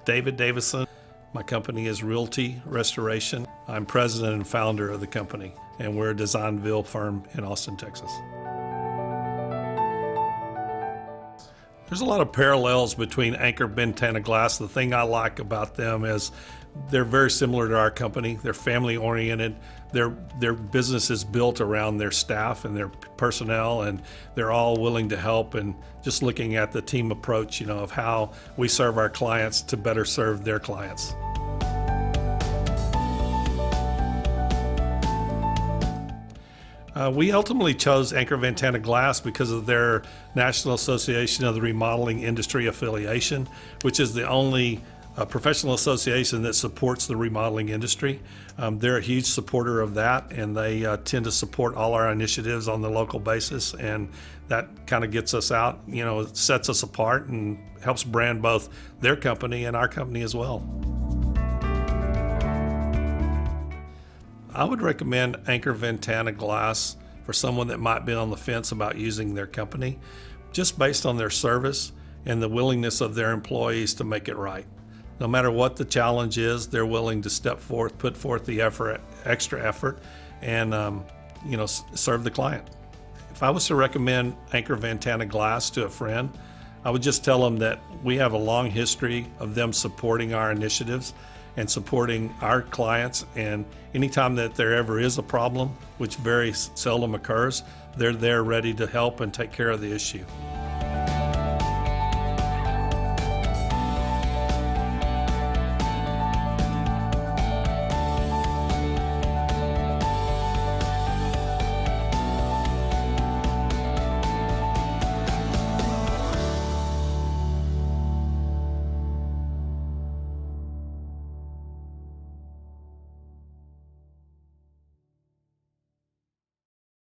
David Davison. My company is Realty Restoration. I'm president and founder of the company, and we're a design-build firm in Austin, Texas. There's a lot of parallels between Anchor-Ventana Glass. The thing I like about them is they're very similar to our company. They're family-oriented. Their business is built around their staff and their personnel, and they're all willing to help, and just looking at the team approach, of how we serve our clients to better serve their clients. We ultimately chose Anchor-Ventana Glass because of their National Association of the Remodeling Industry affiliation, which is the only professional association that supports the remodeling industry. They're a huge supporter of that, and they tend to support all our initiatives on the local basis, and that kind of gets us out, it sets us apart and helps brand both their company and our company as well. I would recommend Anchor-Ventana Glass for someone that might be on the fence about using their company, just based on their service and the willingness of their employees to make it right. No matter what the challenge is, they're willing to step forth, put forth the extra effort, and serve the client. If I was to recommend Anchor-Ventana Glass to a friend, I would just tell them that we have a long history of them supporting our initiatives and supporting our clients, and anytime that there ever is a problem, which very seldom occurs, they're there ready to help and take care of the issue.